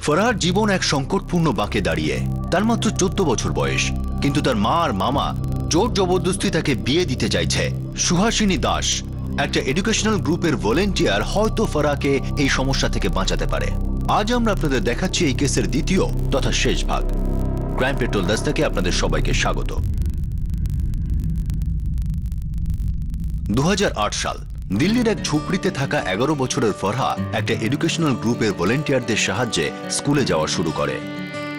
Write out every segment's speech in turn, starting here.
ফরহার জীবন এক সংকটপূর্ণ বাঁকে দাঁড়িয়ে। তার মাত্র 14 বছর বয়স, কিন্তু তার মা আর মামা জোর জবরদস্তি তাকে বিয়ে দিতে চাইছে। সুহাসিনী দাস, একটা এডুকেশনাল গ্রুপের ভলেন্টিয়ার, হয়তো ফরহাকে এই সমস্যা থেকে বাঁচাতে পারে। আজ আমরা আপনাদের দেখাচ্ছি এই কেসের দ্বিতীয় তথা শেষ ভাগ। ক্রাইম পেট্রোল দস্তাকে আপনাদের সবাইকে স্বাগত। 2008 সাল, দিল্লির এক ঝুপড়িতে থাকা 11 বছরের ফরহা একটা এডুকেশনাল গ্রুপের ভলেন্টিয়ারদের সাহায্যে স্কুলে যাওয়া শুরু করে।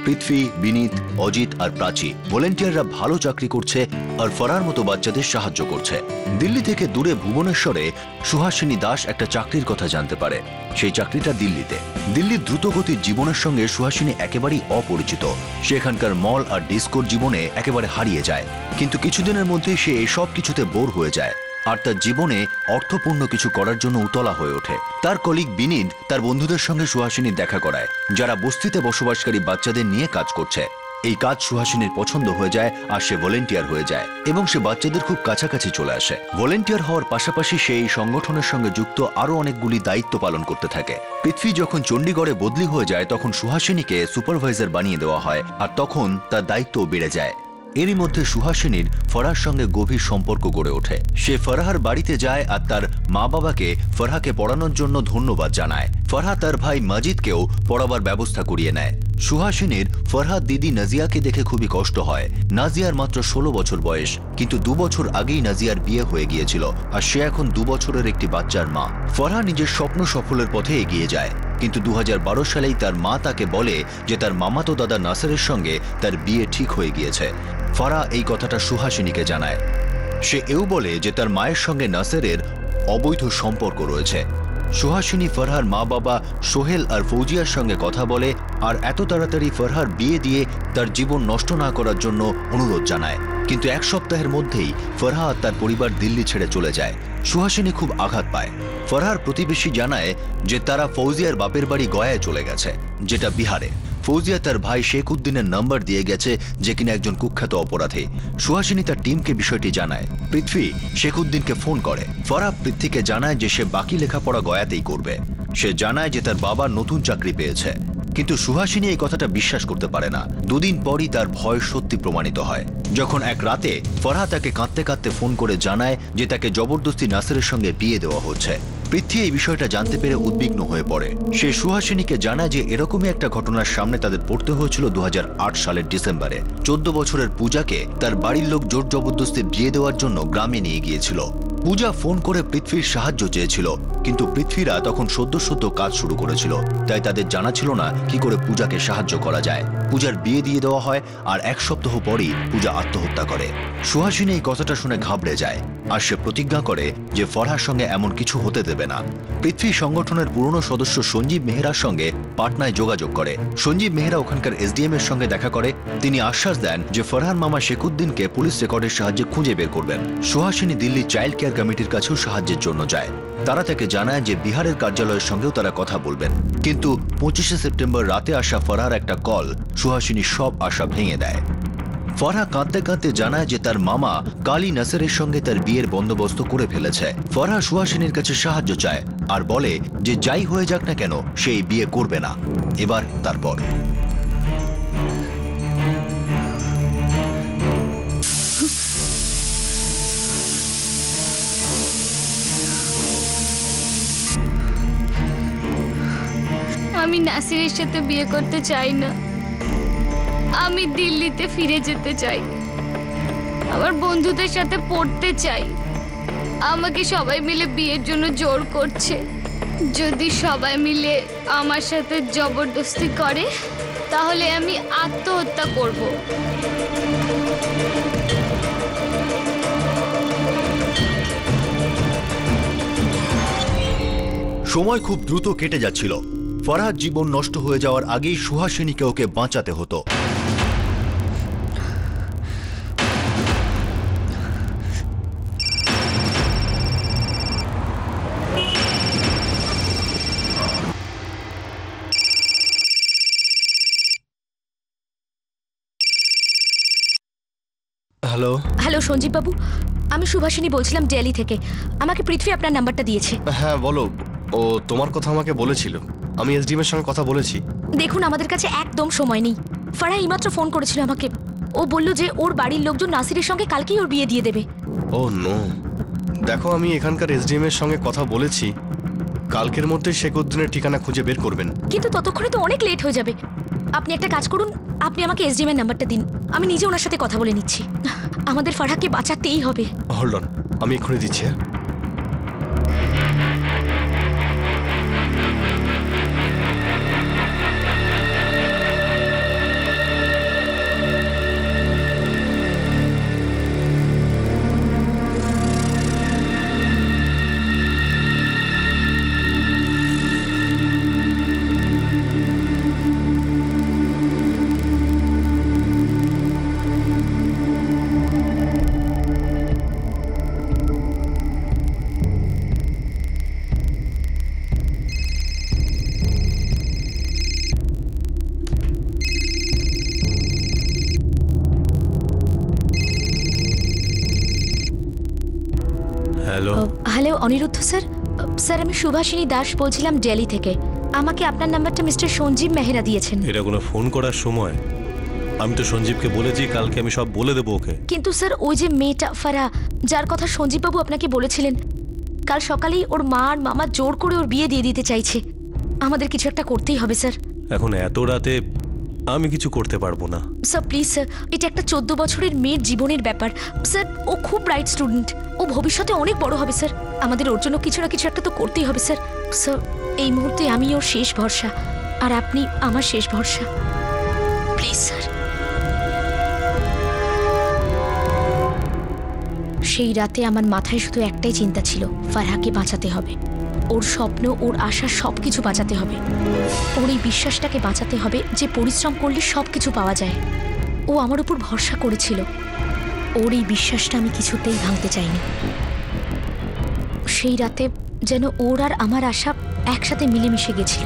পৃথ্বী, বিনীত, অজিত আর প্রাচী ভলেন্টিয়াররা ভালো চাকরি করছে আর ফরহার মতো বাচ্চাদের সাহায্য করছে। দিল্লি থেকে দূরে ভুবনেশ্বরে সুহাসিনী দাস একটা চাকরির কথা জানতে পারে। সেই চাকরিটা দিল্লিতে। দিল্লির দ্রুতগতির জীবনের সঙ্গে সুহাসিনী একেবারেই অপরিচিত। সেখানকার মল আর ডিস্কোর জীবনে একেবারে হারিয়ে যায়। কিন্তু কিছুদিনের মধ্যেই সে এসব কিছুতে বোর হয়ে যায় আর তার জীবনে অর্থপূর্ণ কিছু করার জন্য উতলা হয়ে ওঠে। তার কলিগ বিনীত তার বন্ধুদের সঙ্গে সুহাসিনীর দেখা করায়, যারা বস্তিতে বসবাসকারী বাচ্চাদের নিয়ে কাজ করছে। এই কাজ সুহাসিনীর পছন্দ হয়ে যায় আর সে ভলেন্টিয়ার হয়ে যায় এবং সে বাচ্চাদের খুব কাছাকাছি চলে আসে। ভলেন্টিয়ার হওয়ার পাশাপাশি সে এই সংগঠনের সঙ্গে যুক্ত আরো অনেকগুলি দায়িত্ব পালন করতে থাকে। পৃথ্বী যখন চণ্ডীগড়ে বদলি হয়ে যায় তখন সুহাসিনীকে সুপারভাইজার বানিয়ে দেওয়া হয় আর তখন তার দায়িত্বও বেড়ে যায়। এরই মধ্যে সুহাসিনীর ফরহার সঙ্গে গভীর সম্পর্ক গড়ে ওঠে। সে ফরহার বাড়িতে যায় আর তার মা বাবাকে ফরহাকে পড়ানোর জন্য ধন্যবাদ জানায়। ফরহা তার ভাই মাজিদকেও পড়াবার ব্যবস্থা করিয়ে নেয়। সুহাসিনীর ফরহার দিদি নাজিয়াকে দেখে খুবই কষ্ট হয়। নাজিয়ার মাত্র 16 বছর বয়স, কিন্তু 2 বছর আগেই নাজিয়ার বিয়ে হয়ে গিয়েছিল আর সে এখন 2 বছরের একটি বাচ্চার মা। ফরহা নিজের স্বপ্ন সফলের পথে এগিয়ে যায়, কিন্তু 2012 সালেই তার মা তাকে বলে যে তার মামাতো দাদা নাসেরের সঙ্গে তার বিয়ে ঠিক হয়ে গিয়েছে। ফরহা এই কথাটা সুহাসিনীকে জানায়। সে এও বলে যে তার মায়ের সঙ্গে নাসেরের অবৈধ সম্পর্ক রয়েছে। সুহাসিনী ফরহার মা বাবা সোহেল আর ফৌজিয়ার সঙ্গে কথা বলে আর এত তাড়াতাড়ি ফরহার বিয়ে দিয়ে তার জীবন নষ্ট না করার জন্য অনুরোধ জানায়। কিন্তু 1 সপ্তাহের মধ্যেই ফরহা আর তার পরিবার দিল্লি ছেড়ে চলে যায়। সুহাসিনী খুব আঘাত পায়। ফরহার প্রতিবেশী জানায় যে তারা ফৌজিয়ার বাপের বাড়ি গয়ায় চলে গেছে, যেটা বিহারে। ফৌজিয়া তার ভাই শেখ উদ্দিনের নাম্বার দিয়ে গেছে, যে কিনা একজন কুখ্যাত অপরাধী। সুহাসিনী তার টিমকে বিষয়টি জানায়। পৃথ্বী শেখ উদ্দিনকে ফোন করে। ফরহা পৃথ্বীকে জানায় যে সে বাকি লেখাপড়া গয়াতেই করবে। সে জানায় যে তার বাবা নতুন চাকরি পেয়েছে, কিন্তু সুহাসিনী এই কথাটা বিশ্বাস করতে পারে না। 2 দিন পরই তার ভয় সত্যি প্রমাণিত হয়, যখন এক রাতে ফরহা তাকে কাঁদতে কাঁদতে ফোন করে জানায় যে তাকে জবরদস্তি নাসেরের সঙ্গে বিয়ে দেওয়া হচ্ছে। পৃথ্বী এই বিষয়টা জানতে পেরে উদ্বিগ্ন হয়ে পড়ে। সে সুহাসিনীকে জানায় যে এরকমই একটা ঘটনার সামনে তাদের পড়তে হয়েছিল 2008 সালের ডিসেম্বরে। 14 বছরের পূজাকে তার বাড়ির লোক জোর জবরদস্তি বিয়ে দেওয়ার জন্য গ্রামে নিয়ে গিয়েছিল। পূজা ফোন করে পৃথ্বীর সাহায্য চেয়েছিল, কিন্তু পৃথ্বীরা তখন সদ্য কাজ শুরু করেছিল, তাই তাদের জানা ছিল না কি করে পূজাকে সাহায্য করা যায়। পূজার বিয়ে দিয়ে দেওয়া হয় আর 1 সপ্তাহ পরই পূজা আত্মহত্যা করে। সুহাসিনী এই কথাটা শুনে ঘাবড়ে যায় আর সে প্রতিজ্ঞা করে যে ফরহার সঙ্গে এমন কিছু হতে দেবে না। পৃথ্বী সংগঠনের পুরনো সদস্য সঞ্জীব মেহরার সঙ্গে পাটনায় যোগাযোগ করে। সঞ্জীব মেহরা ওখানকার এসডিএম এর সঙ্গে দেখা করে। তিনি আশ্বাস দেন যে ফরহার মামা শেখউদ্দিনকে পুলিশ রেকর্ডের সাহায্যে খুঁজে বের করবেন। সুহাসিনী দিল্লি চাইল্ড কেয়ার কমিটির কাছেও সাহায্যের জন্য যায়। তারা তাকে জানায় যে বিহারের কার্যালয়ের সঙ্গেও তারা কথা বলবেন, কিন্তু 25শে সেপ্টেম্বর রাতে আসা ফরহার একটা কল সুহাসিনী সব আশা ভেঙে দেয়। ফরহা কাঁদতে কাঁদতে জানায় যে তার মামা কালী নাসেরের সঙ্গে তার বিয়ের বন্দোবস্ত করে ফেলেছে। ফরহা সুহাসিনীর কাছে সাহায্য চায় আর বলে যে যাই হয়ে যাক না কেন সে এই বিয়ে করবে না। এবার তারপর আমি নাসিরের সাথে বিয়ে করতে চাই না। আমি দিল্লিতে ফিরে যেতে চাই, আমার বন্ধুদের সাথে পড়তে চাই। আমাকে সবাই মিলে বিয়ের জন্য জোর করছে। যদি সবাই মিলে আমার সাথে জবরদস্তি করে তাহলে আমি আত্মহত্যা করব। সময় খুব দ্রুত কেটে যাচ্ছিল। ফরহার জীবন নষ্ট হয়ে যাওয়ার আগেই সুহাসিনীকে ওকে বাঁচাতে হতো। হ্যালো হ্যালো সঞ্জীব বাবু, আমি সুভাষিনী বলছিলাম দিল্লি থেকে। আমাকে পৃথ্বী আপনার নাম্বারটা দিয়েছে। হ্যাঁ বলো। ও তোমার কথা আমাকে বলেছিল। আমি এসডিএম এর সঙ্গে কথা বলেছি। দেখুন, আমাদের কাছে একদম সময় নেই। ফারহা এইমাত্র ফোন করেছিল আমাকে। ও বলল যে ওর বাড়ির লোকজন নাসিরের সঙ্গে কালকেই ওর বিয়ে দিয়ে দেবে। ও নো। দেখো, আমি এখানকার এসডিএম এর সঙ্গে কথা বলেছি, কালকের মধ্যে শেখউদ্দিনের ঠিকানা খুঁজে বের করবেন। কিন্তু ততক্ষণে তো অনেক লেট হয়ে যাবে। আপনি একটা কাজ করুন, আপনি আমাকে এসডিএম এর নাম্বারটা দিন, আমি নিজে ওনার সাথে কথা বলে নিচ্ছি। আমাদের ফারহাকে বাঁচাতেই হবে। হোল্ড অন, আমি এক্ষুনি দিচ্ছি। Hello. Hello Aniruddha sir. Sir, আমি সুভাষিনী দাস বলছিলাম দিল্লি থেকে। আমাকে আপনার নাম্বারটা মিস্টার সঞ্জীব মেহরা দিয়েছেন। এটা কোনো ফোন করার সময়? আমি তো সঞ্জীবকে বলেছি কালকে আমি সব বলে দেবো ওকে। কিন্তু স্যার, ওই যে মেয়েটা ফারহা, যার কথা সঞ্জীববাবু আপনাকে বলেছিলেন, কাল সকালেই ওর মা আর মামা জোর করে ওর বিয়ে দিয়ে দিতে চাইছে। আমাদের কিছু একটা করতেই হবে স্যার। এখন এত রাতে আমি কিছু করতে পারবো না। স্যার প্লিজ স্যার, এটা একটা 14 বছরের মেয়ের জীবনের ব্যাপার স্যার। ও খুব ব্রাইট স্টুডেন্ট, ও ভবিষ্যতে অনেক বড় হবে স্যার। আমাদের ওর জন্য কিছু না কিছু একটা তো করতেই হবে স্যার। স্যার, এই মুহূর্তে আমি ওর শেষ ভরসা, আর আপনি আমার শেষ ভরসা। Please sir. সেই রাতে আমার মাথায় শুধু একটাই চিন্তা ছিল, ফারহাকে বাঁচাতে হবে। ওর স্বপ্ন, ওর আশা সবকিছু বাঁচাতে হবে। ওর এই বিশ্বাসটাকে বাঁচাতে হবে যে পরিশ্রম করলে সবকিছু পাওয়া যায়। ও আমার উপর ভরসা করেছিল, ওর এই বিশ্বাসটা আমি কিছুতেই ভাঙতে চাইনি। সেই রাতে যেন ওর আর আমার আশা একসাথে মিলেমিশে গেছিল।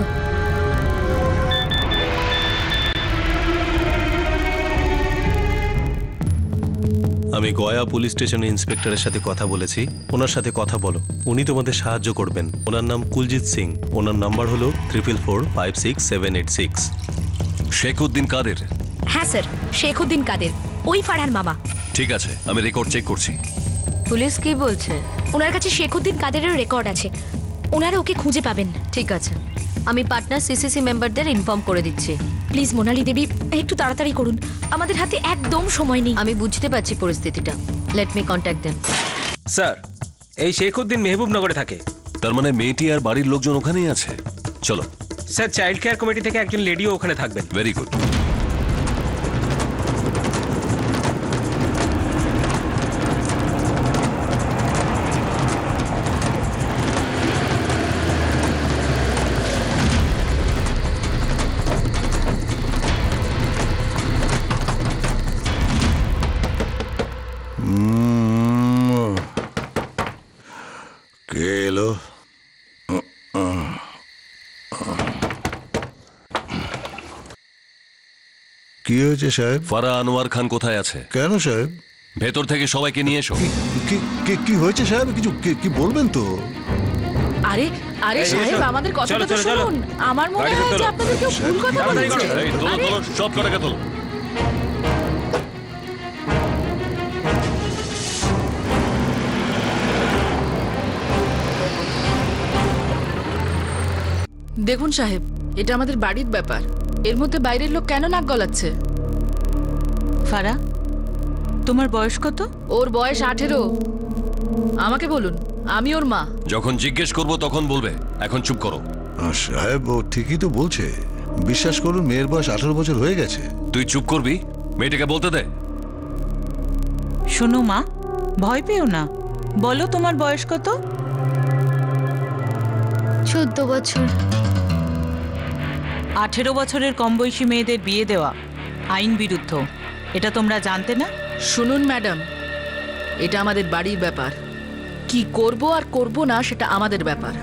আমি গয়া পুলিশ স্টেশনের ইন্সপেক্টরের সাথে কথা বলেছি, ওনার সাথে কথা বলো, উনি তোমাদের সাহায্য করবেন। ওনার নাম কুলজিৎ সিং, ওনার নাম্বার হলো 44456786। শেখউদ্দিন কাদের? হ্যাঁ স্যার, শেখউদ্দিন কাদের, ওই ফারহার মামা। ঠিক আছে, আমি রেকর্ড চেক করছি। পুলিশ কি বলছে? ওনার কাছে শেখউদ্দিন কাদেরের রেকর্ড আছে, ওনারা ওকে খুঁজে পাবেন। ঠিক আছে, আমি পাটনা সিসিসি মেম্বারদের ইনফর্ম করে দিচ্ছি। প্লিজ মোনালি দেবী, একটু তাড়াতাড়ি করুন, আমাদের হাতে একদম সময় নেই। আমি বুঝতে পারছি পরিস্থিতিটা। Let me contact them. Sir, এই শেখউদ্দিন মেহবুবনগরে থাকে। তার মানে মেয়েটি আর বাড়ির লোকজন ওখানেই আছে। চলো। স্যার, চাইল্ড কেয়ার কমিটি থেকে একজন লেডিও ওখানে থাকবেন। Very good. কে এলো? কি হয়েছে সাহেব? ফারা আনোয়ার খান কোথায় আছে? কেন সাহেব? ভেতর থেকে সবাইকে নিয়ে এসো। কি হয়েছে সাহেব? কিছু কি বলবেন তো? আরে আরে সাহেব, আমাদের কথাটা তো শুনুন। আমার মনে হয় যে আপনাদের কেউ ভুল কথা বলছে। এই তোলো, সব কটাকে তোলো। দেখুন সাহেব, এটা আমাদের বাড়ির ব্যাপার, এর মধ্যে বাইরের লোক কেন নাক গলাচ্ছে? ফারা, তোমার বয়স কত? ওর বয়স 18। আমাকে বলুন, আমি ওর মা। যখন জিজ্ঞেস করব তখন বলবে, এখন চুপ করো। সাহেব, ও ঠিকই তো বলছে। বিশ্বাস করুন, মেয়ের বয়স 18 বছর হয়ে গেছে। তুই চুপ করবি? মেয়েটাকে বলতে দে। শোনো মা, ভয় পেও না, বলো তোমার বয়স কত? 14 বছর। 18 বছরের কম বয়সী মেয়েদের বিয়ে দেওয়া আইন বিরুদ্ধ, এটা তোমরা জানতে না? শুনুন ম্যাডাম, এটা আমাদের বাড়ির ব্যাপার। কি করব আর করব না সেটা আমাদের ব্যাপার।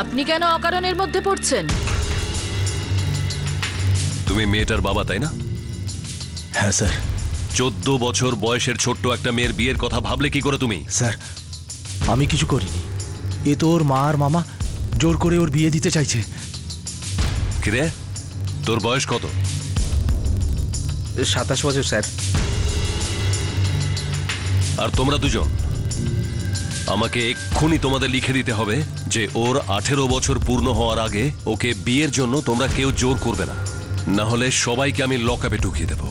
আপনি কেন অকারণের মধ্যে পড়ছেন? তুমি মেয়েটার বাবা, তাই না? হ্যাঁ স্যার। 14 বছর বয়সের ছোট্ট একটা মেয়ের বিয়ের কথা ভাবলে কি করে তুমি? স্যার, আমি কিছু করিনি, এ তো ওর মা আর মামা জোর করে ওর বিয়ে দিতে চাইছে। কিরে, তোর বয়স কত? 27 বছর স্যার। আর তোমরা দুজন আমাকে এক্ষুনি তোমাদের লিখে দিতে হবে যে ওর 18 বছর পূর্ণ হওয়ার আগে ওকে বিয়ের জন্য তোমরা কেউ জোর করবে না, না হলে সবাইকে আমি লকআপে ঢুকিয়ে দেব।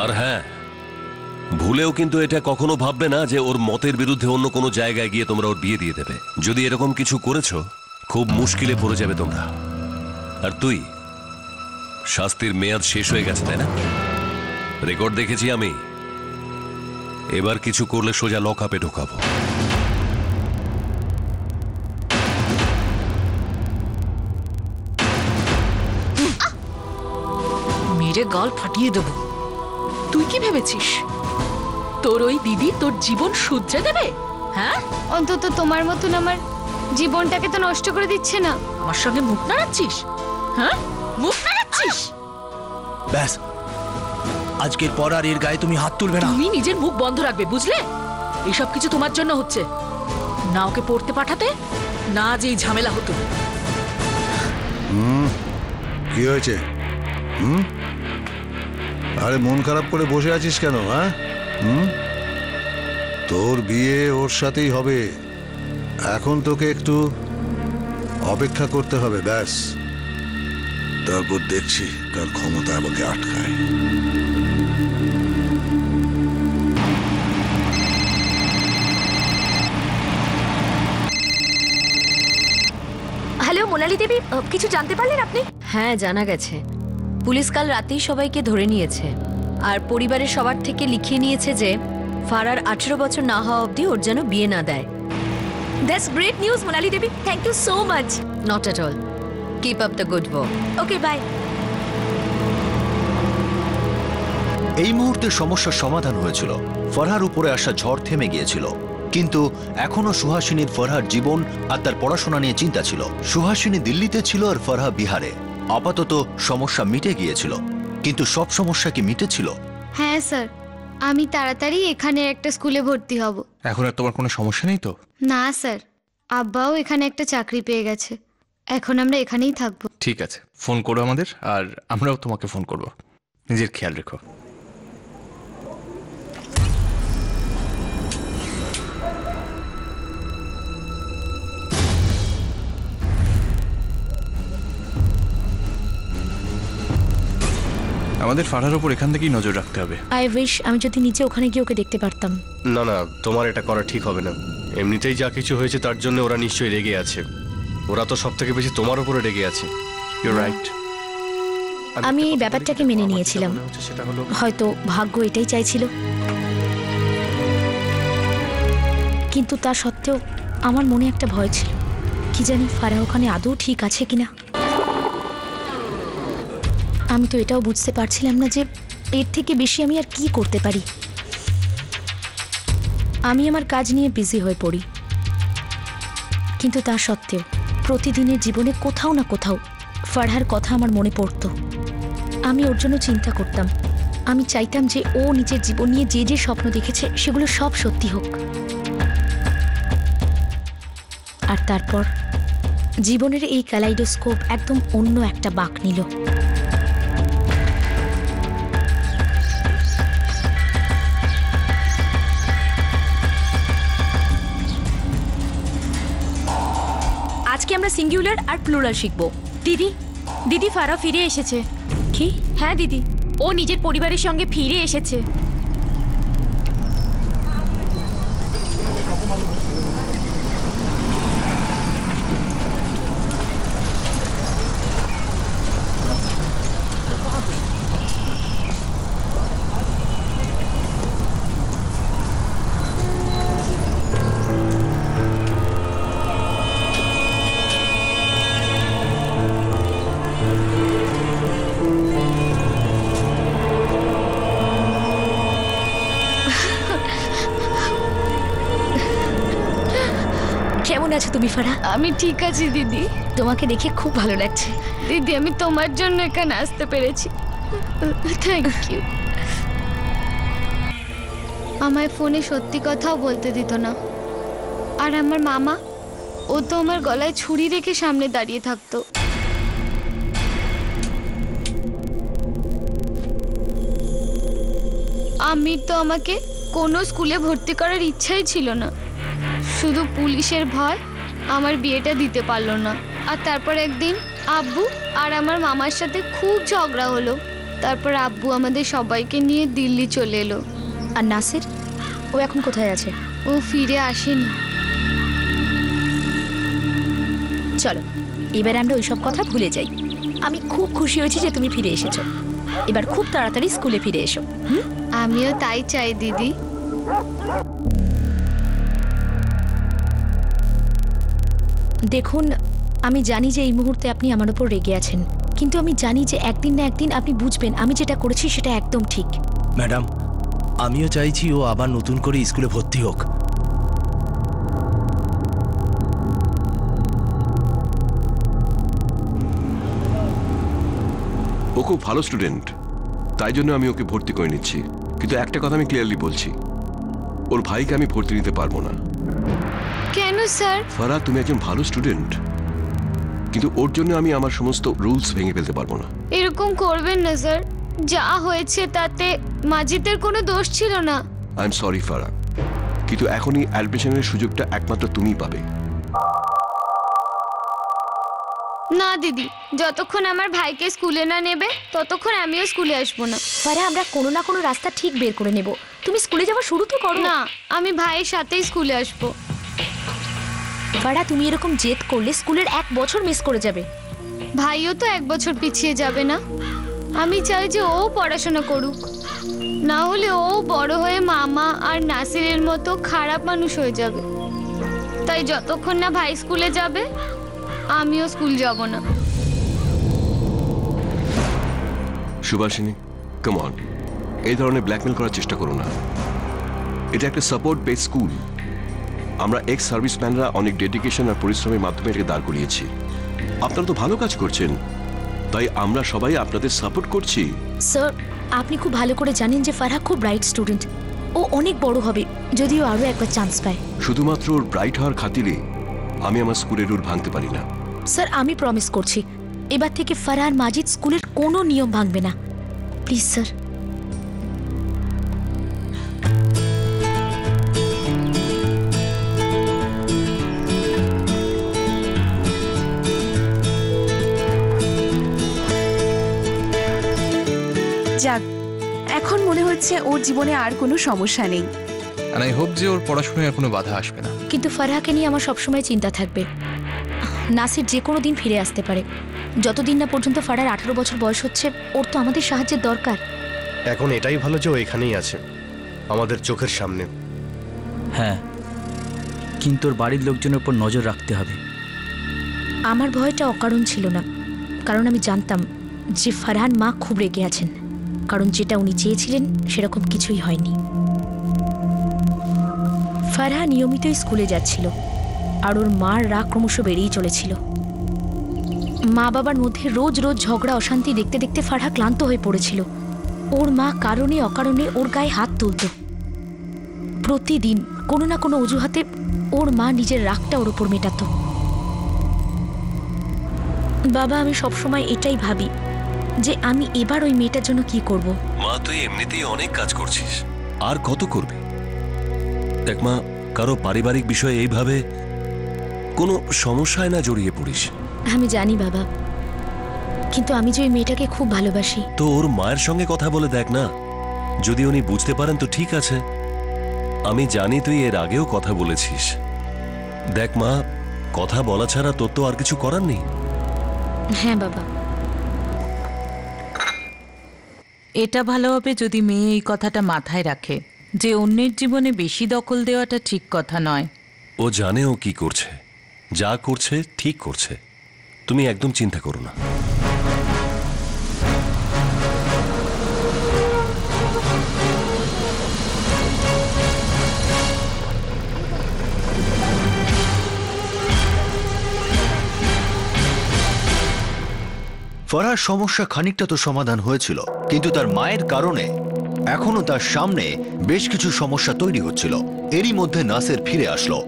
আর হ্যাঁ, ভুলেও কিন্তু এটা কখনো ভাববে না যে ওর মতের বিরুদ্ধে অন্য কোনো জায়গায় গিয়ে তোমরা ওর বিয়ে দিয়ে দেবে। যদি এরকম কিছু করেছো, খুব মুশকিলে পড়ে যাবে তোমরা। আর তুই, শাস্তির মেয়াদ শেষ হয়ে গেছে তাই না? রেকর্ড দেখেছি আমি। এবার কিছু করলে সোজা লকআপে ঢোকাবো। মেরে গাল ফাটিয়ে দেব। তুই কি ভেবেছিস তোর ওই দিদি তোর জীবন শুধরে দেবে? হ্যাঁ, অন্তত তোমার মতন আমার জীবনটাকে তো নষ্ট করে দিচ্ছে না। আমার সঙ্গে মুখ নাড়াচ্ছিস? হ্যাঁ, মুখ নাড়াচ্ছিস? ব্যাস, আজকের পর আর এর গায়ে তুমি হাত তুলবে না। তুমি নিজের মুখ বন্ধ রাখবে, বুঝলে? এইসব কিছু তোমার জন্য হচ্ছে না। ওকে পড়তে পাঠাতে না, যে এই ঝামেলা হতো। কি হয়েছে? আরে মন খারাপ করে বসে আছিস কেন? হ্যাঁ, তোর বিয়ে ওর সাথেই হবে। এখন তোকে একটু অপেক্ষা করতে হবে, ব্যাস। তারপর দেখছি কার ক্ষমতা আমাকে আটকায়। হ্যালো মোনালি দেবী, কিছু জানতে পারলেন আপনি? হ্যাঁ, জানা গেছে। পুলিশ কাল রাতেই সবাইকে ধরে নিয়েছে, আর পরিবারের সবার থেকে লিখিয়ে নিয়েছে যে ফারার 18 বছর না হওয়া অবধি ওর যেন বিয়ে না দেয়। That's great news Monali Devi, thank you so much. Not at all, keep up the good work. Okay, bye. এই মুহূর্তে সমস্যার সমাধান হয়েছিল। ফরহার উপরে আসা ঝড় থেমে গিয়েছিল, কিন্তু এখনো সুহাসিনীর ফরহার জীবন আর তার পড়াশোনা নিয়ে চিন্তা ছিল। সুহাসিনী দিল্লিতে ছিল আর ফরহা বিহারে। আপাতত সমস্যা মিটে গিয়েছিল, কিন্তু সব সমস্যা কি মিটেছিল? হ্যাঁ স্যার, আমি তাড়াতাড়ি এখানে একটা স্কুলে ভর্তি হব। এখন আর তোমার কোনো সমস্যা নেই তো? না স্যার, আব্বাও এখানে একটা চাকরি পেয়ে গেছে। এখন আমরা এখানেই থাকবো। ঠিক আছে, ফোন করো আমাদের, আর আমরাও তোমাকে ফোন করব। নিজের খেয়াল রেখো। আমাদের ফারার উপর এখান থেকেই নজর রাখতে হবে। আই উইশ আমি যদি নিজে ওখানে গিয়ে ওকে দেখতে পারতাম। না না, তোমার এটা করা ঠিক হবে না। এমনিতেই যা কিছু হয়েছে তার জন্য ওরা নিশ্চয়ই রেগে আছে। ওরা তো সব থেকে বেশি তোমার উপরে রেগে আছে। You right. আমি এই ব্যাপারটাকে মেনে নিয়েছিলাম। হয়তো ভাগ্য এটাই চাইছিল, কিন্তু তা সত্ত্বেও আমার মনে একটা ভয় ছিল। কি জানি ফারাহ ওখানে আদৌ ঠিক আছে কিনা। আমি তো এটাও বুঝতে পারছিলাম না যে এর থেকে বেশি আমি আর কি করতে পারি। আমি আমার কাজ নিয়ে বিজি হয়ে পড়ি, কিন্তু তা সত্ত্বেও প্রতিদিনের জীবনে কোথাও না কোথাও ফারহার কথা আমার মনে পড়তো। আমি ওর জন্য চিন্তা করতাম। আমি চাইতাম যে ও নিজের জীবন নিয়ে যে যে স্বপ্ন দেখেছে সেগুলো সব সত্যি হোক। আর তারপর জীবনের এই ক্যালাইডোস্কোপ একদম অন্য একটা বাঁক নিল। আজকে আমরা সিঙ্গুলার আর প্লুরাল শিখবো। দিদি, দিদি ফারাহ ফিরে এসেছে। কি? হ্যাঁ দিদি, ও নিজের পরিবারের সঙ্গে ফিরে এসেছে। আছো তুমি ফারহা? আমি ঠিক আছি দিদি। তোমাকে দেখে খুব ভালো লাগছে দিদি, আমি তোমার জন্য এখানে আসতে পেরেছি। Thank you. আমায় ফোনে সত্যি কথাও বলতে দিত না। আর আমার মামা, ও তো আমার গলায় ছুরি রেখে সামনে দাঁড়িয়ে থাকতো। আমি তো আমাকে কোনো স্কুলে ভর্তি করার ইচ্ছাই ছিল না। শুধু পুলিশের ভয় আমার বিয়েটা দিতে পারলো না। আর তারপর একদিন আব্বু আর আমার মামার সাথে খুব ঝগড়া হলো। তারপর আব্বু আমাদের সবাইকে নিয়ে দিল্লি চলে এলো। আর নাসির, ও এখন কোথায় আছে? ও ফিরে আসেনি। চলো এবার আমরা ওইসব কথা ভুলে যাই। আমি খুব খুশি হয়েছি যে তুমি ফিরে এসেছো। এবার খুব তাড়াতাড়ি স্কুলে ফিরে এসো। আমিও তাই চাই দিদি। দেখুন, আমি জানি যে এই মুহূর্তে আপনি আমার উপর রেগে আছেন, কিন্তু আমি জানি যে একদিন না একদিন আপনি বুঝবেন আমি যেটা করেছি সেটা একদম ঠিক। ম্যাডাম, আমিও চাইছি ও আবার নতুন করে স্কুলে ভর্তি হোক। ও খুব ভালো স্টুডেন্ট, তাই জন্য আমি ওকে ভর্তি করে নিচ্ছি। কিন্তু একটা কথা আমি ক্লিয়ারলি বলছি, ওর ভাইকে আমি ভর্তি নিতে পারবো না। কেন স্যার? ফারাহ, তুমি একজন ভালো স্টুডেন্ট, কিন্তু ওর জন্য আমি আমার সমস্ত রুলস ভেঙে ফেলতে পারবো না। এরকম করবেন না স্যার। যা হয়েছে তাতে মাজিদের কোনো দোষ ছিল না। আই এম সরি ফারাহ, কিন্তু এখনই অ্যাডমিশনের সুযোগটা একমাত্র তুমিই পাবে। না দিদি, যতক্ষণ আমার ভাইকে স্কুলে না নেবে ততক্ষণ আমিও স্কুলে আসবো না। ফারহা, আমরা কোনো না কোনো রাস্তা ঠিক বের করে নেব। তুমি স্কুলে যাওয়া শুরু তো করো। না, আমি ভাইয়ের সাথেই স্কুলে আসবো। ফারহা, তুমি এরকম জেদ করলে স্কুলের 1 বছর মিস করে যাবে। ভাইও তো 1 বছর পিছিয়ে যাবে না। আমি চাই যে ও পড়াশোনা করুক, না হলে ও বড় হয়ে মামা আর নাসিরের মতো খারাপ মানুষ হয়ে যাবে। তাই যতক্ষণ না ভাই স্কুলে যাবে আমিও স্কুল যাব না। সুভাষিনী, কাম অন, এই ধরনের ব্ল্যাকমেল করার চেষ্টা করো না। এটা একটা সাপোর্ট বেস স্কুল। আমরা এক্স সার্ভিসম্যানরা অনেক ডেডিকেশন আর পরিশ্রমের মাধ্যমে এটাকে দাঁড় করিয়েছি। আপনারা তো ভালো কাজ করছেন, তাই আমরা সবাই আপনাদের সাপোর্ট করছি। স্যার, আপনি খুব ভালো করে জানেন যে ফারহা খুব ব্রাইট স্টুডেন্ট। ও অনেক বড় হবে যদিও আরও একবার চান্স পায়। শুধুমাত্র ওর ব্রাইট হওয়ার খাতিরে আমি আমার স্কুলের রুল ভাঙতে পারি না। স্যার, আমি প্রমিস করছি এবার থেকে ফারহা আর মাজিদ স্কুলের কোনো নিয়ম ভাঙবে না। Please sir. যাক, এখন মনে হচ্ছে ওর জীবনে আর কোনো সমস্যা নেই। আর আই হোপ যে ওর পড়াশোনায় আর কোনো বাধা আসবে না। কিন্তু ফারহাকে নিয়ে আমার সবসময় চিন্তা থাকবে। নাসির যে কোনো দিন ফিরে আসতে পারে। যতদিন না পর্যন্ত ফারহার 18 বছর বয়স হচ্ছে, ওর তো আমাদের সাহায্যের দরকার। এখন এটাই ভালো যে ও এখানেই আছে, আমাদের চোখের সামনে। হ্যাঁ, কিন্তু ওর বাড়ির লোকজনের উপর নজর রাখতে হবে। আমার ভয়টা অকারণ ছিল না, কারণ আমি জানতাম যে ফারহান মা খুব রেগে আছেন, কারণ যেটা উনি চেয়েছিলেন সেরকম কিছুই হয়নি। ফারহা নিয়মিতই স্কুলে যাচ্ছিল, আর ওর মার রাগ ক্রমশ বেড়েই চলেছিল। মা বাবার মধ্যে রোজ রোজ ঝগড়া অশান্তি দেখতে দেখতে ফারহা ক্লান্ত হয়ে পড়েছিল। ওর মা কারণে অকারণে ওর গায়ে হাত তুলত। প্রতিদিন কোনো না কোনো অজুহাতে ওর মা নিজের রাগটা ওর উপর মেটাত। বাবা, আমি সবসময় এটাই ভাবি যে আমি এবার ওই মেয়েটার জন্য কি করব। মা, তুই এমনিতেই অনেক কাজ করছিস, আর কত করবি? দেখ মা, কারো পারিবারিক বিষয়ে এইভাবে কোনো সমস্যায় না জড়িয়ে পড়িস। আমি জানি বাবা, কিন্তু আমি যে ওই মেয়েটাকে খুব ভালোবাসি। তো ওর মায়ের সঙ্গে কথা বলে দেখ না, যদি উনি বুঝতে পারেন তো ঠিক আছে। আমি জানি তুই এর আগেও কথা বলেছিস। দেখ মা, কথা বলা ছাড়া তোর তো আর কিছু করার নেই। হ্যাঁ বাবা। এটা ভালো হবে যদি মেয়ে এই কথাটা মাথায় রাখে যে অন্যের জীবনে বেশি দখল দেওয়াটা ঠিক কথা নয়। ও জানে ও কি করছে, যা করছে ঠিক করছে। তুমি একদম চিন্তা করো না। ফরহার সমস্যা খানিকটা তো সমাধান হয়েছিল, কিন্তু তার মায়ের কারণে এখনো তার সামনে বেশ কিছু সমস্যা তৈরি হচ্ছিল। এরই মধ্যে নাসের ফিরে আসলো,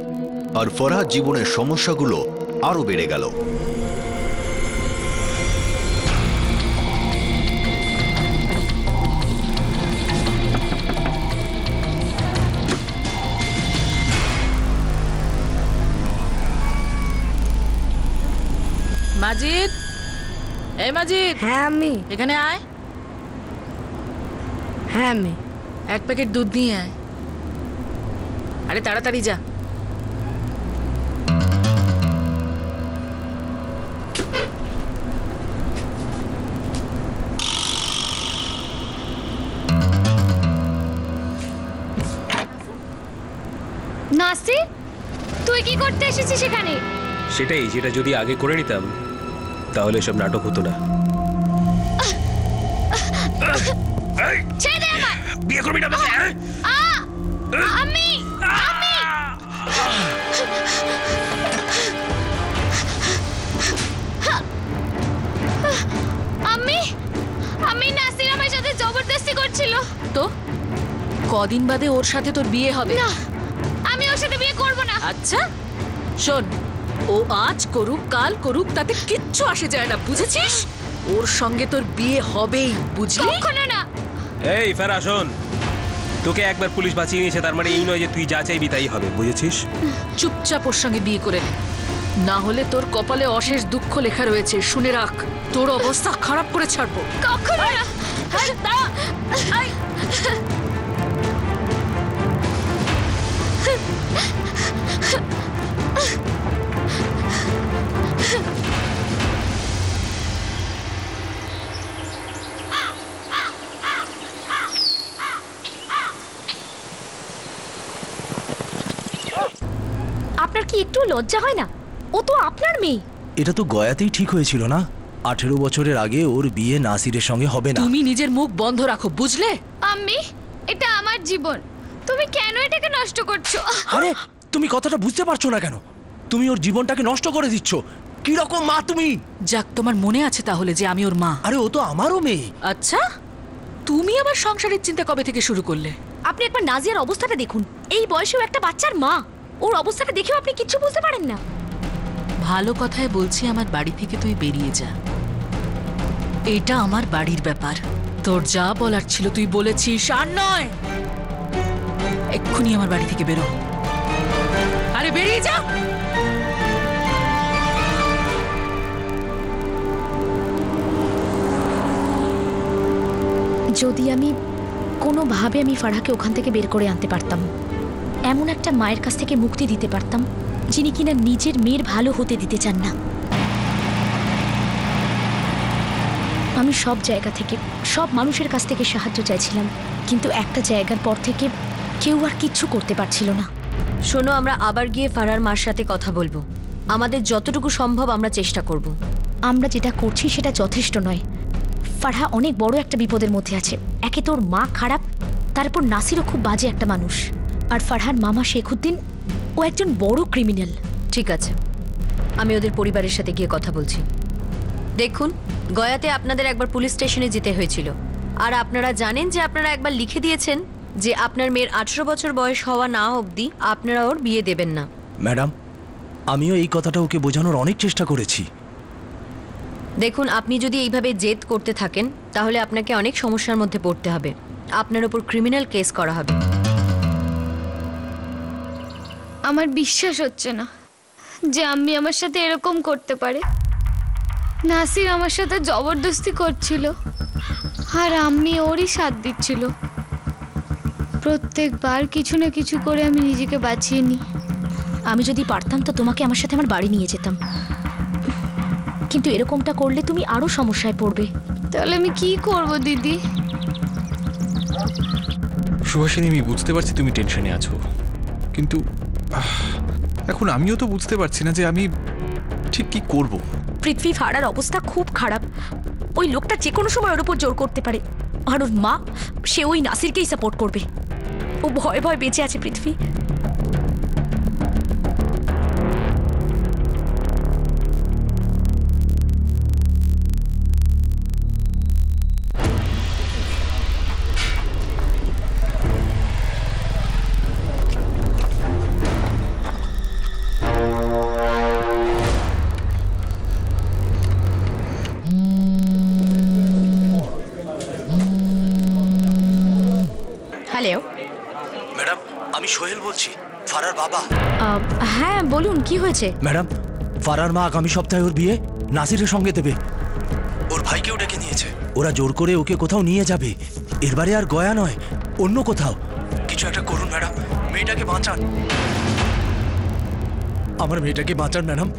আর ফরহার জীবনের সমস্যাগুলো আরো বেড়ে গেল। মাজিদ, এই মাজিদ। হ্যাঁ আমি। এখানে আয়। হ্যাঁ আমি। এক প্যাকেট দুধ নিয়ে আয়। আরে তাড়াতাড়ি যা। নাসির, তুই কি করতে এসেছিস এখানে? সেটাই, যেটা যদি আগে করে নিতাম তাহলে সব নাটক হতো না। ছেড়ে দে আমায়। বিয়ে করবি না আমাকে? আমি আমি আমি নাসির আমার সাথে জবরদস্তি করছিল। তো কদিন বাদে ওর সাথে তোর বিয়ে হবে? না, আমি ওর সাথে বিয়ে করব না। আচ্ছা শোন, ও আজ করুক কাল করুক তাতে কিচ্ছু আসে যায় না, বুঝেছিস? ওর সঙ্গে তোর বিয়ে হবেই, বুঝলি? কখনো না। এই ফেরা শোন, তোকে একবার পুলিশ বাঁচিয়ে নিয়েছে, তার মানে এই নয় যে তুই যা চাইবি তাই হবে, বুঝেছিস? চুপচাপ ওর সঙ্গে বিয়ে করে নে, না হলে তোর কপালে অশেষ দুঃখ লেখা রয়েছে। শুনে রাখ, তোর অবস্থা খারাপ করে ছাড়বো। কখনো না। আপনার কি একটু লজ্জা হয় না? ও তো আপনার মেয়ে। এটা তো গয়াতেই ঠিক হয়েছিল না? 18 বছরের আগে ওর বিয়ে নাসিরের সঙ্গে হবে না। তুমি নিজের মুখ বন্ধ রাখো, বুঝলে? আম্মি, এটা আমার জীবন, তুমি কেন এটাকে নষ্ট করছো? আরে তুমি কথাটা বুঝতে পারছো না কেন? তুমি ওর জীবনটাকে নষ্ট করে দিচ্ছ। কি রকম মা তুমি? যাক, তোমার মনে আছে তাহলে যে আমি ওর মা। আরে ও তো আমারও মেয়ে। আচ্ছা, তুমি আবার সংসারের চিন্তা কবে থেকে শুরু করলে? আপনি একবার নাজিয়ার অবস্থাটা দেখুন। এই বয়সেও একটা বাচ্চার মা, ওর অবস্থাটা দেখেও আপনি কিচ্ছু বুঝতে পারেন না। ভালো কথায় বলছি, আমার বাড়ি থেকে তুই বেরিয়ে যা। এটা আমার বাড়ির ব্যাপার। তোর যা বলার ছিল তুই বলেছিস, আর নয়। এক্ষুনি আমার বাড়ি থেকে বেরো। আরে বেরিয়ে যা। যদি আমি কোনোভাবে ফারহাকে ওখান থেকে বের করে আনতে পারতাম, এমন একটা মায়ের কাছ থেকে মুক্তি দিতে পারতাম যিনি কিনা নিজের মেয়ের ভালো হতে দিতে চান না। আমি সব জায়গা থেকে, সব মানুষের কাছ থেকে সাহায্য চাইছিলাম, কিন্তু একটা জায়গার পর থেকে কেউ আর কিচ্ছু করতে পারছিল না। শোনো, আমরা আবার গিয়ে ফারহার মার সাথে কথা বলবো। আমাদের যতটুকু সম্ভব আমরা চেষ্টা করব। আমরা যেটা করছি সেটা যথেষ্ট নয়। ফারহা অনেক বড় একটা বিপদের মধ্যে আছে। একে তোর মা খারাপ, তারপর নাসিরও খুব বাজে একটা মানুষ, আর ফারহার মামা শেখউদ্দিন ও একজন বড় ক্রিমিনাল। ঠিক আছে, আমি ওদের পরিবারের সাথে গিয়ে কথা বলছি। দেখুন, গয়াতে আপনাদের একবার পুলিশ স্টেশনে যেতে হয়েছিল, আর আপনারা জানেন যে আপনারা একবার লিখে দিয়েছেন যে আপনার মেয়ের 18 বছর বয়স হওয়া না অবধি আপনারা ওর বিয়ে দেবেন না। ম্যাডাম, আমিও এই কথাটা ওকে বোঝানোর অনেক চেষ্টা করেছি। দেখুন, আপনি যদি এইভাবে জেদ করতে থাকেন তাহলে আপনাকে অনেক সমস্যার মধ্যে পড়তে হবে। আপনার উপর ক্রিমিনাল কেস করা হবে। আমার বিশ্বাস হচ্ছে না যে আম্মি আমার সাথে এরকম করতে পারে। নাসির আমার সাথে জবরদস্তি করছিল, আর আম্মি ওরই সাথ দিচ্ছিল। প্রত্যেকবার কিছু না কিছু করে আমি নিজেকে বাঁচিয়ে নিই। আমি যদি পারতাম তো তোমাকে আমার সাথে আমার বাড়ি নিয়ে যেতাম, কিন্তু এরকমটা করলে তুমি আরো সমস্যায় পড়বে। তাহলে আমি কি করব দিদি? সুভাষিনী, আমি বুঝতে পারছি তুমি টেনশনে আছো, কিন্তু এখন আমিও তো বুঝতে পারছি না যে আমি ঠিক কি করব। পৃথ্বী, ফারার অবস্থা খুব খারাপ। ওই লোকটা যে কোনো সময় ওর উপর জোর করতে পারে, আর ওর মা, সে ওই নাসিরকেই সাপোর্ট করবে। ও ভয়ে ভয়ে বেঁচে আছে পৃথ্বী। সোহেল বলছি, ফারার বাবা। হ্যাঁ বলুন, কি হয়েছে? ম্যাডাম, ফারার মা আগামী সপ্তাহে ওর বিয়ে নাসিরের সঙ্গে দেবে। ওর ভাইকেও ডেকে নিয়েছে। ওরা জোর করে ওকে কোথাও নিয়ে যাবে। এরবারে আর গয়া নয়, অন্য কোথাও। কিছু একটা করুন ম্যাডাম, মেয়েটাকে বাঁচান। আমার মেয়েটাকে বাঁচান ম্যাডাম।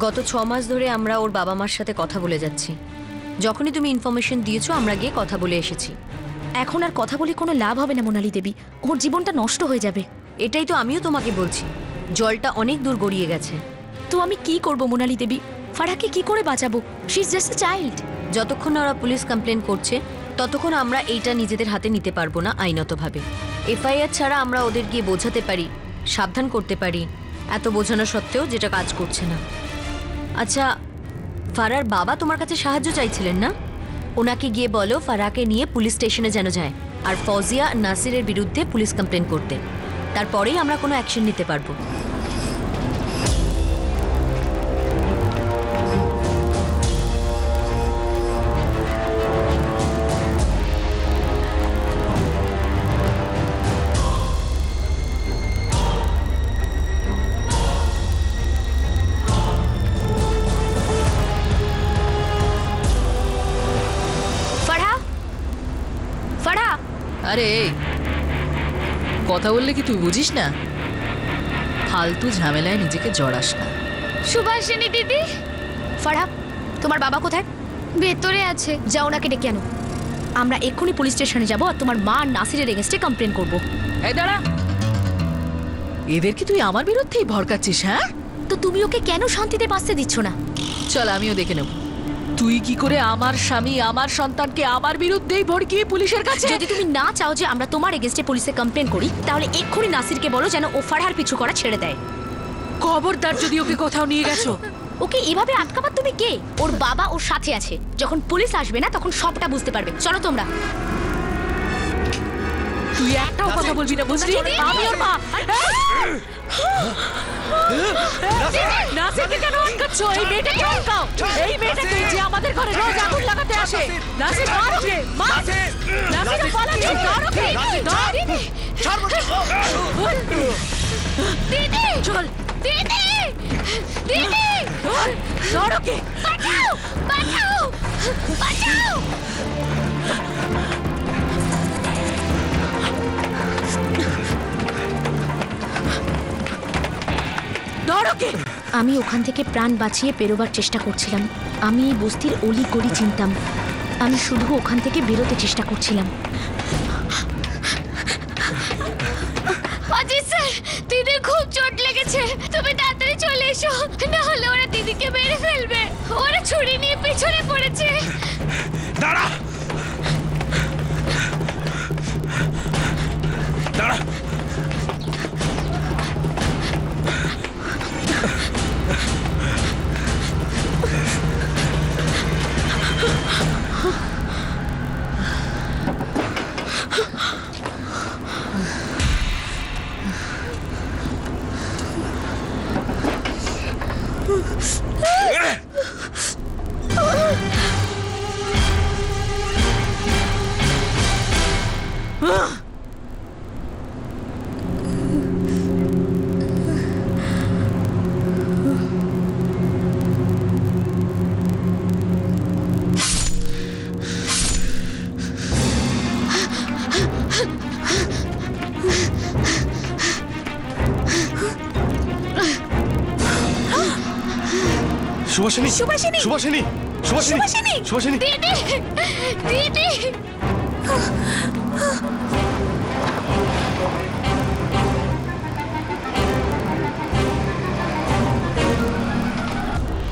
গত 6 মাস ধরে আমরা ওর বাবা মার সাথে কথা বলে যাচ্ছি। যখনই তুমি ইনফরমেশন দিয়েছো আমরা গিয়ে কথা বলে এসেছি। এখন আর কথা বলে কোনো লাভ হবে না মোনালি দেবী, ওর জীবনটা নষ্ট হয়ে যাবে। এটাই তো আমিও তোমাকে বলছি, জলটা অনেক দূর গড়িয়ে গেছে। তো আমি কি করব মোনালি দেবী? ফারাকে কি করে বাঁচাবো? She is just a child. যতক্ষণ ওরা পুলিশ কমপ্লেন করছে ততক্ষণ আমরা এইটা নিজেদের হাতে নিতে পারবো না আইনতভাবে। এফআইআর ছাড়া আমরা ওদের গিয়ে বোঝাতে পারি, সাবধান করতে পারি, এত বোঝানো সত্ত্বেও যেটা কাজ করছে না। আচ্ছা, ফারার বাবা তোমার কাছে সাহায্য চাইছিলেন না? ওনাকে গিয়ে বলো ফারাকে নিয়ে পুলিশ স্টেশনে যেন যায়, আর ফজিয়া নাসিরের বিরুদ্ধে পুলিশ কমপ্লেন করতে। তারপরেই আমরা কোনো অ্যাকশন নিতে পারবো। আরে কথা বললে কি তুই বুঝিস না? ফালতু ঝামেলায় নিজেকে জড়াস না। সুভাষিনী দিদি। ফারহা, তোমার বাবা কোথায়? ভেতরে আছে। যাও ওনাকে ডেকে আনো। আমরা এক্ষুনি পুলিশ স্টেশনে যাবো আর তোমার মা আর নাসিরের এগেইনস্টে কমপ্লেন করবো। এই দাঁড়া, এদের কি তুই আমার বিরুদ্ধেই ভড়কাচ্ছিস? হ্যাঁ, তো তুমি ওকে কেন শান্তিতে বাঁচতে দিচ্ছ না? চল আমিও দেখে নেব তুই কি করে আমার স্বামী আমার সন্তানকে আমার বিরুদ্ধেই ভড়কিয়ে পুলিশের কাছে। যদি তুমি না চাও যে আমরা তোমার এগেইনস্টে পুলিশে কমপ্লেন করি, তাহলে এক্ষুনি নাসিরকে বলো যেন ও ফারহার পিছু করা ছেড়ে দেয়। খবরদার যদি ওকে কোথাও নিয়ে গেছো। ওকে এভাবে আটকাবার তুমি কে? ওর বাবা ওর সাথে আছে, যখন পুলিশ আসবে না তখন সবটা বুঝতে পারবে। চলো তোমরা। তুই একটাও কথা বলবি না, বুঝলি? আমি ওর মা। নাসিরকে কেন আটকাচ্ছ? এই মেয়েটাকে আটকাও। এই মেয়েটাকে যে আমাদের ঘরে রোজ আগুন লাগাতে আসে। নাসির মার ওকে, মার। নাসির পালাচ্ছে, ধর ওকে, ধর। দিদি চল। দিদি দিদি ধর ওকে। বাঁচাও বাঁচাও বাঁচাও। আমি ওখান থেকে প্রাণ বাঁচিয়ে বেরোবার চেষ্টা করছিলাম। আমি এই বস্তির অলি গলি চিনতাম। আমি শুধু ওখান থেকে বেরোতে চেষ্টা করছিলাম। অজিত স্যার, দিদির খুব চোট লেগেছে, তুমি তাড়াতাড়ি চলে এসো, না হলে ওরা দিদিকে মেরে ফেলবে। ওরা ছুরি নিয়ে পিছনে পড়েছে। দাঁড়া দাঁড়া। সুভাষিনী, সুভাষিনী, সুভাষিনী, সুভাষিনী, সুভাষিনী। দিদি দিদি।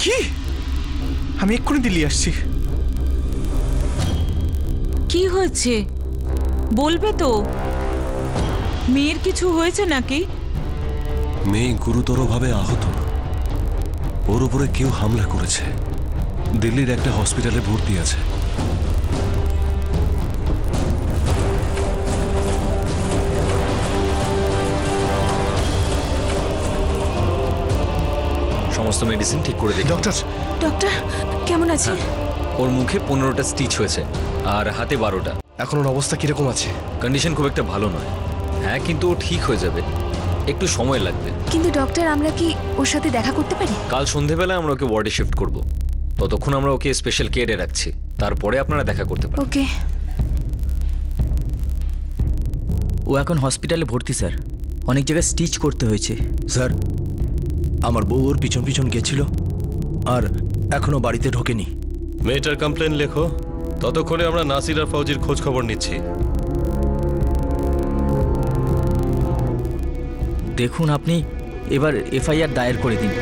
কি? আমি এক্ষুনি দিল্লি আসছি। কি হয়েছে বলবে তো? মেয়ের কিছু হয়েছে নাকি? মেয়ে গুরুতরভাবে আহত। ওর উপরে কেউ হামলা করেছে। দিল্লির একটা হসপিটালে ভর্তি আছে। সমস্ত মেডিসিন ঠিক করে দিই। ডক্টর, ডক্টর কেমন আছে? ওর মুখে 15টা স্টিচ হয়েছে আর হাতে 12টা। এখন ওর অবস্থা কিরকম আছে? কন্ডিশন খুব একটা ভালো নয়। হ্যাঁ, কিন্তু ও ঠিক হয়ে যাবে, একটু সময় লাগবে। কিন্তু ডক্টর, আমরা কি ওর সাথে দেখা করতে পারি? কাল সন্ধেবেলায় আমরা ওকে ওয়ার্ডে শিফট করব। ততক্ষণ আমরা ওকে স্পেশাল কেয়ারে রাখছি, তারপরে আপনারা দেখা করতে পারেন। ওকে। ও এখন হসপিটালে ভর্তি স্যার, অনেক জায়গায় স্টিচ করতে হয়েছে। স্যার, আমার বউ ওর পিছন পিছন গেছিল আর এখনো বাড়িতে ঢোকেনি। মেয়েটার কমপ্লেন লেখো, ততক্ষণে আমরা নাসির আর ফৌজির খোঁজ খবর নিচ্ছি। দেখুন, আপনি এবার এফআইআর দায়ের করে দিন।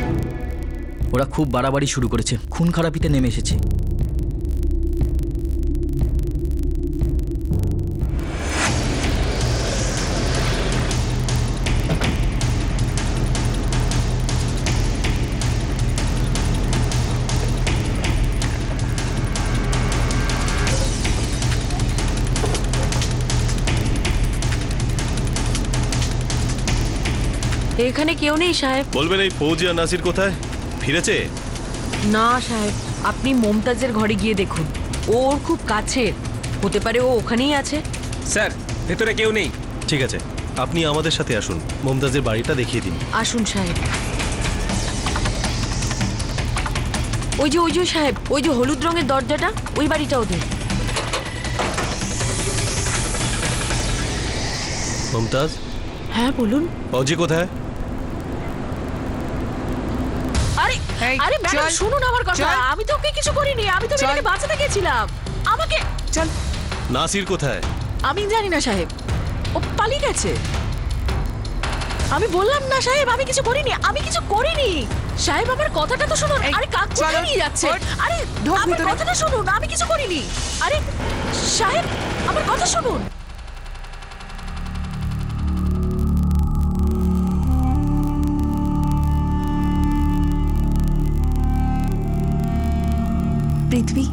ওরা খুব বাড়াবাড়ি শুরু করেছে, খুন খারাপিতে নেমে এসেছে। এখানে কেউ নেই সাহেব। বলবেন এই ফৌজি আর নাসির কোথায়? ফিরেছে? না সাহেব, আপনি মমতাজের ঘরে গিয়ে দেখুন, ওর খুব কাছের, হতে পারে ও ওখানেই আছে। স্যার, ভেতরে কেউ নেই। ঠিক আছে, আপনি আমাদের সাথে আসুন, মমতাজের বাড়িটা দেখিয়ে দিন। আসুন সাহেব। ওই যে সাহেব, ওই যে হলুদ রঙের দরজাটা, ওই বাড়িটা ওদের। মমতাজ? হ্যাঁ বলুন। ফৌজি কোথায়? আরে ম্যাডাম শুনুন আমার কথা, আমি তো ওকে কিছু করিনি, আমি তো মেয়েটাকে বাঁচাতে গেছিলাম। আমাকে চল। নাসির কোথায়? আমি জানি না সাহেব, ও পালিয়ে গেছে। আমি বললাম না সাহেব, আমি কিছু করিনি, আমি কিছু করিনি। সাহেব আমার কথাটা তো শুনুন। আরে কাক কোথায় নিয়ে যাচ্ছে? আরে আমার কথাটা শুনুন, আমি কিছু করিনি। আরে সাহেব আমার কথা শুনুন। পৃথ্বী,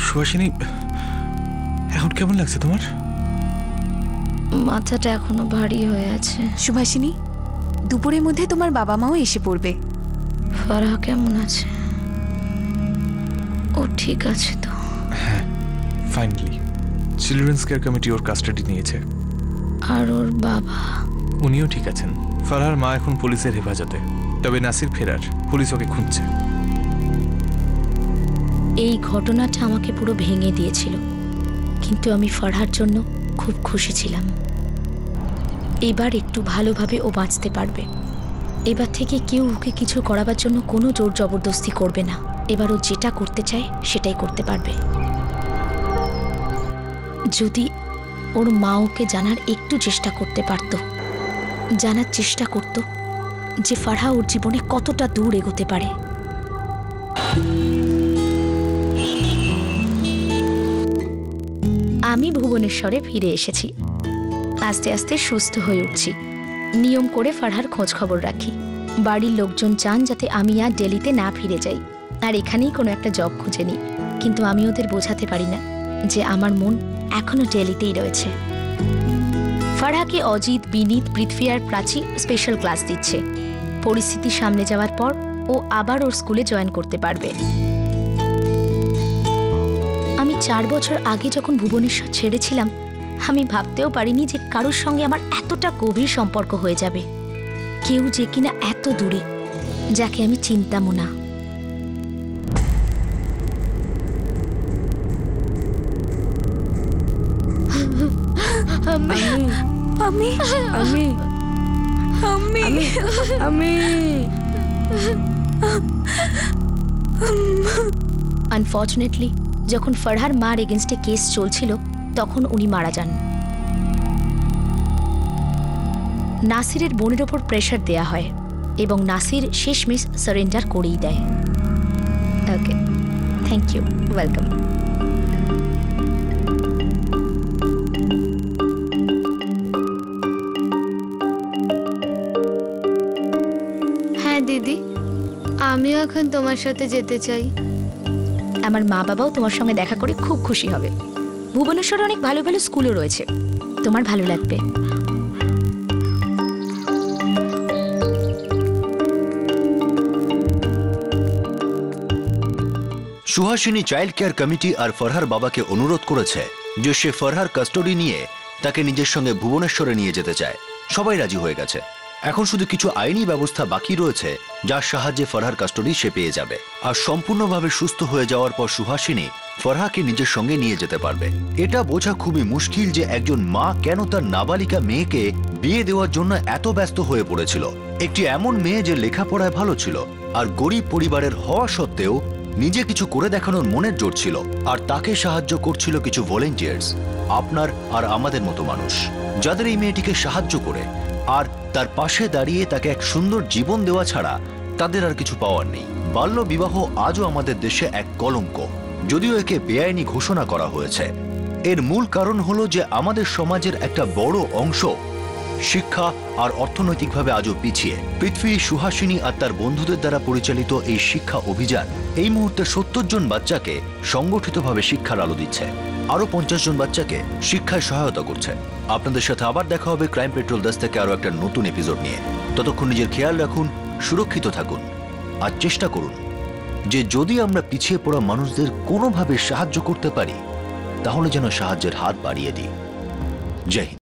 সুহাসিনী, এখন কেমন লাগছে তোমার? মাথাটা এখনো ভারী হয়ে আছে। সুভাষিনী, দুপুরের মধ্যে তোমার বাবা মাও এসে পড়বে। ফারাহ কেমন আছে? ও ঠিক আছে তো? হ্যাঁ, ফাইনালি চিলড্রেন্স কেয়ার কমিটি ওর কাস্টাডি নিয়েছে। আর ওর বাবা? উনিও ঠিক আছেন। ফারহার মা এখন পুলিশের হেফাজতে, তবে নাসির ফেরার, পুলিশ ওকে খুঁজছে। এই ঘটনাটা আমাকে পুরো ভেঙে দিয়েছিল, কিন্তু আমি ফারহার জন্য খুব খুশি ছিলাম। এবার একটু ভালোভাবে ও বাঁচতে পারবে। এবার থেকে কেউ ওকে কিছু করাবার জন্য কোনো জোর জবরদস্তি করবে না। এবার ও যেটা করতে চায় সেটাই করতে পারবে। যদি ওর মা ওকে জানার একটু চেষ্টা করতে পারত, জানার চেষ্টা করত যে ফারহা ওর জীবনে কতটা দূর এগোতে পারে। আমি ভুবনেশ্বরে ফিরে এসেছি, আস্তে আস্তে সুস্থ হয়ে উঠছি। নিয়ম করে ফারহার খোঁজ খবর রাখি। বাড়ির লোকজন চান যাতে আমি আর দিল্লিতে না ফিরে যাই, আর এখানেই কোনো একটা জব খুঁজে নিই। কিন্তু আমি ওদের বোঝাতে পারি না যে আমার মন এখনো দিল্লিতেই রয়েছে। ফারহাকে অজিত, বিনীত, পৃথ্বী আর প্রাচী স্পেশাল ক্লাস দিচ্ছে। পরিস্থিতি সামনে যাওয়ার পর ও আবার ওর স্কুলে জয়েন করতে পারবে। আমি 4 বছর আগে যখন ভুবনেশ্বর ছেড়েছিলাম, আমি ভাবতেও পারিনি যে কারোর সঙ্গে আমার এতটা গভীর সম্পর্ক হয়ে যাবে। কেউ যে কিনা এত দূরে, যাকে আমি চিনতামও না। আনফর্চুনেটলি যখন ফারহার মার এগেনস্টে কেস চলছিল, তখন উনি মারা যান। নাসিরের বোনের ওপর প্রেশার দেয়া হয় এবং নাসির শেষমেশ সারেন্ডার করেই দেয়। ওকে, থ্যাংক ইউ, ওয়েলকাম। হ্যাঁ দিদি, আমিও এখন তোমার সাথে যেতে চাই। আমার মা বাবাও তোমার সঙ্গে দেখা করে খুব খুশি হবে। ভুবনেশ্বরে অনেক ভালো ভালো স্কুলও রয়েছে, তোমার ভালো লাগবে। সুহাসিনী চাইল্ড কেয়ার কমিটি আর ফরহার বাবাকে অনুরোধ করেছে যে সে ফরহার কাস্টডি নিয়ে তাকে নিজের সঙ্গে ভুবনেশ্বরে নিয়ে যেতে চায়। সবাই রাজি হয়ে গেছে। এখন শুধু কিছু আইনি ব্যবস্থা বাকি রয়েছে যার সাহায্যে ফরহার কাস্টডি সে পেয়ে যাবে। আর সম্পূর্ণভাবে সুস্থ হয়ে যাওয়ার পর সুহাসিনী ফরহাকে নিজের সঙ্গে নিয়ে যেতে পারবে। এটা বোঝা খুবই মুশকিল যে একজন মা কেন তার নাবালিকা মেয়েকে বিয়ে দেওয়ার জন্য এত ব্যস্ত হয়ে পড়েছিল। একটি এমন মেয়ে যে লেখাপড়ায় ভালো ছিল আর গরিব পরিবারের হওয়া সত্ত্বেও নিজে কিছু করে দেখানোর মনের জোর ছিল, আর তাকে সাহায্য করছিল কিছু ভলেন্টিয়ার্স, আপনার আর আমাদের মতো মানুষ, যাদের এই মেয়েটিকে সাহায্য করে আর তার পাশে দাঁড়িয়ে তাকে এক সুন্দর জীবন দেওয়া ছাড়া তাদের আর কিছু পাওয়ার নেই। বাল্য বিবাহ আজও আমাদের দেশে এক কলঙ্ক, যদিও একে বেআইনি ঘোষণা করা হয়েছে। এর মূল কারণ হলো যে আমাদের সমাজের একটা বড় অংশ শিক্ষা আর অর্থনৈতিকভাবে আজও পিছিয়ে। পৃথ্বী, সুহাসিনী আর তার বন্ধুদের দ্বারা পরিচালিত এই শিক্ষা অভিযান এই মুহূর্তে 70 জন বাচ্চাকে সংগঠিতভাবে শিক্ষার আলো দিচ্ছে, আরো 50 জন বাচ্চাকে শিক্ষায় সহায়তা করছে। আপনাদের সাথে আবার দেখা হবে ক্রাইম পেট্রোল 10 থেকে আরো একটা নতুন এপিসোড নিয়ে। ততক্ষণ নিজের খেয়াল রাখুন, সুরক্ষিত থাকুন আর চেষ্টা করুন যে যদি আমরা পিছিয়ে পড়া মানুষদের কোনোভাবে সাহায্য করতে পারি তাহলে যেন সাহায্যের হাত বাড়িয়ে দিই। জয় হিন্দ।